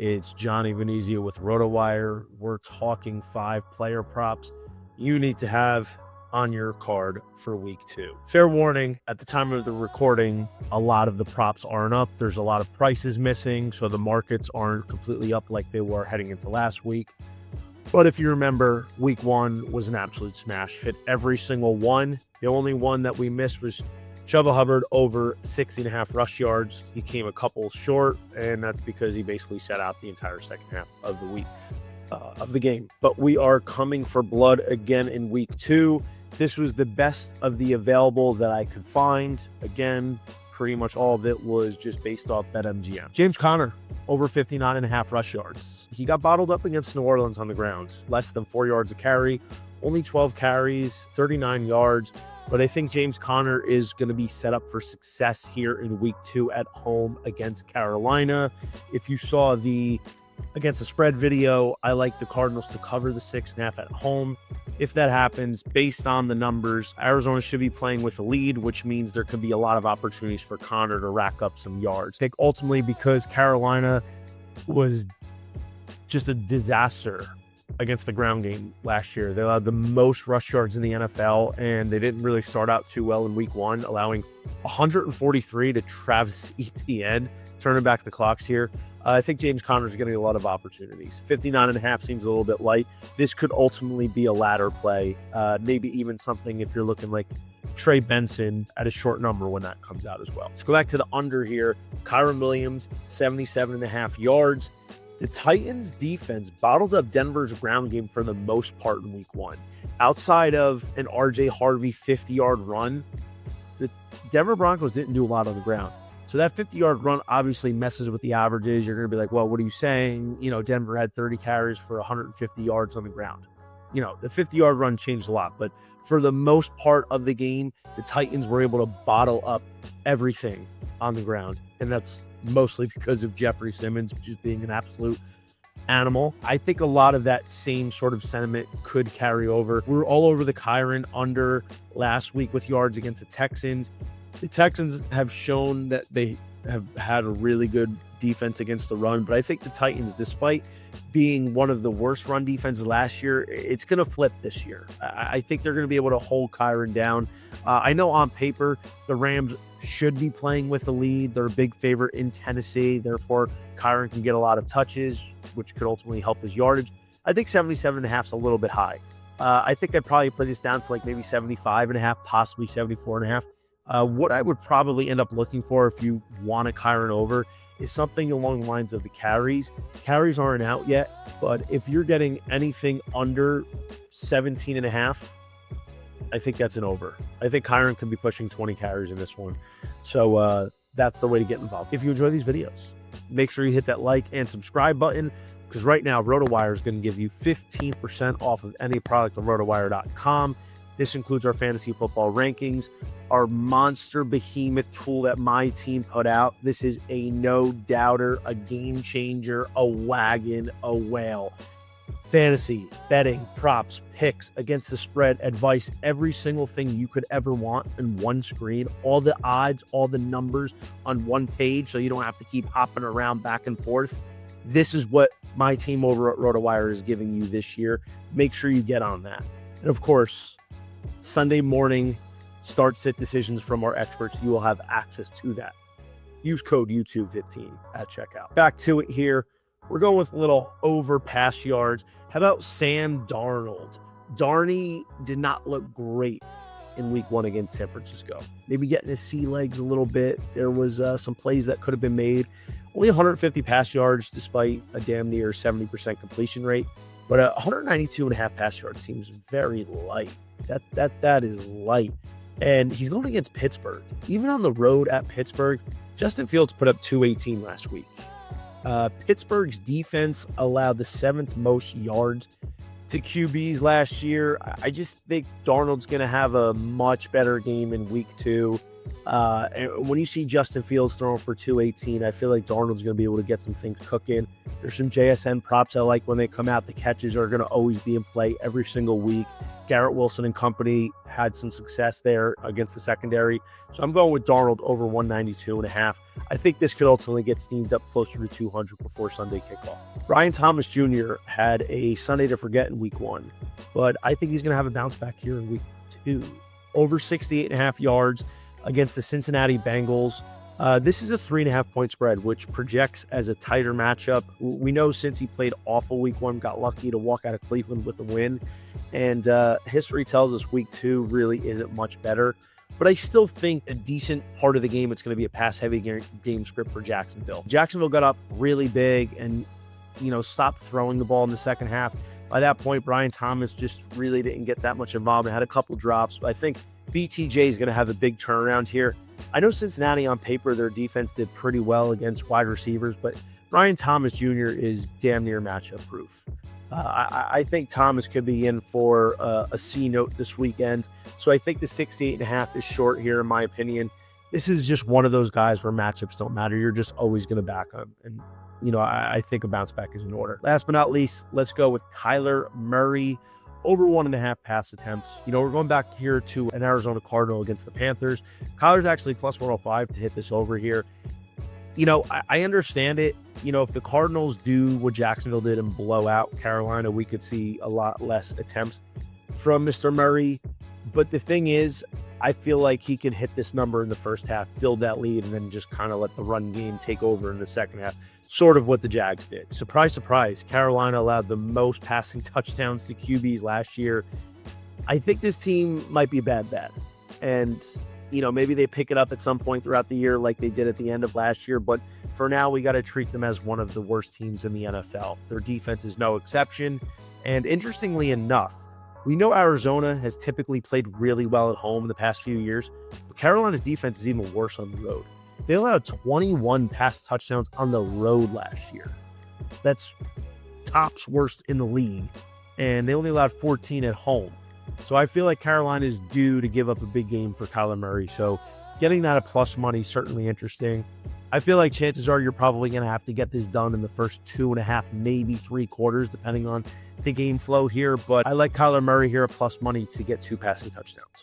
It's Johnny Venezia with RotoWire. We're talking 5 player props you need to have on your card for week 2. Fair warning, at the time of the recording, a lot of the props aren't up. There's a lot of prices missing, so the markets aren't completely up like they were heading into last week. But if you remember, week 1 was an absolute smash. Hit every single one. The only one that we missed was Chuba Hubbard over 60.5 rush yards. He came a couple short, and that's because he basically sat out the entire second half of the week of the game. But we are coming for blood again in week 2. This was the best of the available that I could find. Again, pretty much all of it was just based off BetMGM. James Conner, over 59.5 rush yards. He got bottled up against New Orleans on the ground. Less than 4 yards a carry, only 12 carries, 39 yards. But I think James Conner is going to be set up for success here in week 2 at home against Carolina. If you saw the against the spread video, I like the Cardinals to cover the 6.5 at home. If that happens, based on the numbers, Arizona should be playing with a lead, which means there could be a lot of opportunities for Conner to rack up some yards. I think ultimately because Carolina was just a disaster against the ground game last year. They allowed the most rush yards in the NFL, and they didn't really start out too well in week 1, allowing 143 to Travis Etienne, turning back the clocks here. I think James Conner is getting a lot of opportunities. 59.5 seems a little bit light. This could ultimately be a ladder play, maybe even something if you're looking like Trey Benson at a short number when that comes out as well. Let's go back to the under here. Kyren Williams, 77.5 yards. The Titans defense bottled up Denver's ground game for the most part in week 1. Outside of an RJ Harvey 50-yard run, the Denver Broncos didn't do a lot on the ground. So that 50-yard run obviously messes with the averages. You're going to be like, well, what are you saying? You know, Denver had 30 carries for 150 yards on the ground. You know, the 50-yard run changed a lot. But for the most part of the game, the Titans were able to bottle up everything on the ground. And that's mostly because of Jeffrey Simmons just being an absolute animal. I think a lot of that same sort of sentiment could carry over. We were all over the Kyren under last week with yards against the Texans. The Texans have shown that they have had a really good defense against the run, but I think the Titans, despite being one of the worst run defenses last year, it's going to flip this year. I think they're going to be able to hold Kyren down. I know on paper, the Rams should be playing with the lead. They're a big favorite in Tennessee. Therefore, Kyren can get a lot of touches, which could ultimately help his yardage. I think 77.5 is a little bit high. I think I'd probably play this down to like maybe 75.5, possibly 74.5. What I would probably end up looking for if you want a Kyren over is something along the lines of the carries. Carries aren't out yet, but if you're getting anything under 17.5, I think that's an over. I think Kyren could be pushing 20 carries in this one. So that's the way to get involved. If you enjoy these videos, make sure you hit that like and subscribe button, because right now RotoWire is going to give you 15% off of any product on RotoWire.com. This includes our fantasy football rankings, our monster behemoth tool that my team put out. This is a no-doubter, a game changer, a wagon, a whale. Fantasy, betting, props, picks, against the spread, advice, every single thing you could ever want in one screen. All the odds, all the numbers on one page, so you don't have to keep hopping around back and forth. This is what my team over at RotoWire is giving you this year. Make sure you get on that. And of course, Sunday morning start-sit decisions from our experts. You will have access to that. Use code YouTube15 at checkout. Back to it here. We're going with a little over pass yards. How about Sam Darnold? Darney did not look great in week 1 against San Francisco. Maybe getting his sea legs a little bit. There was some plays that could have been made. Only 150 pass yards despite a damn near 70% completion rate. But 192.5 pass yards seems very light. That is light. And he's going against Pittsburgh. Even on the road at Pittsburgh, Justin Fields put up 218 last week. Pittsburgh's defense allowed the 7th most yards to QBs last year. I just think Darnold's going to have a much better game in week 2. And when you see Justin Fields throwing for 218, I feel like Darnold's going to be able to get some things cooking. There's some JSN props I like when they come out. The catches are going to always be in play every single week. Garrett Wilson and company had some success there against the secondary. So I'm going with Darnold over 192.5. I think this could ultimately get steamed up closer to 200 before Sunday kickoff. Brian Thomas Jr. had a Sunday to forget in week 1, but I think he's going to have a bounce back here in week 2. Over 68.5 yards against the Cincinnati Bengals. This is a 3.5 point spread, which projects as a tighter matchup. We know since he played awful week 1, got lucky to walk out of Cleveland with a win. And history tells us week 2 really isn't much better. But I still think a decent part of the game, it's going to be a pass-heavy game script for Jacksonville. Jacksonville got up really big and, stopped throwing the ball in the second half. By that point, Brian Thomas just really didn't get that much involved and had a couple drops. But I think BTJ is going to have a big turnaround here. I know Cincinnati on paper, their defense did pretty well against wide receivers, but Brian Thomas Jr. is damn near matchup proof. I think Thomas could be in for a C note this weekend. So I think the 68.5 is short here, in my opinion. This is just one of those guys where matchups don't matter. You're just always going to back him. And, I think a bounce back is in order. Last but not least, let's go with Kyler Murray. Over 1.5 pass attempts. We're going back here to an Arizona Cardinal against the Panthers. Kyler's actually plus 105 to hit this over here. I understand it. If the Cardinals do what Jacksonville did and blow out Carolina, we could see a lot less attempts from Mr. Murray. But the thing is, I feel like he can hit this number in the first half, build that lead, and then just kind of let the run game take over in the second half. Sort of what the Jags did. Surprise, surprise, Carolina allowed the most passing touchdowns to QBs last year. I think this team might be bad. And, maybe they pick it up at some point throughout the year like they did at the end of last year. But for now, we got to treat them as one of the worst teams in the NFL. Their defense is no exception. And interestingly enough, we know Arizona has typically played really well at home in the past few years, but Carolina's defense is even worse on the road. They allowed 21 pass touchdowns on the road last year. That's tops worst in the league. And they only allowed 14 at home. So I feel like Carolina is due to give up a big game for Kyler Murray. So getting that at plus money is certainly interesting. I feel like chances are you're probably going to have to get this done in the first 2.5, maybe 3 quarters, depending on the game flow here. But I like Kyler Murray here at plus money to get 2 passing touchdowns.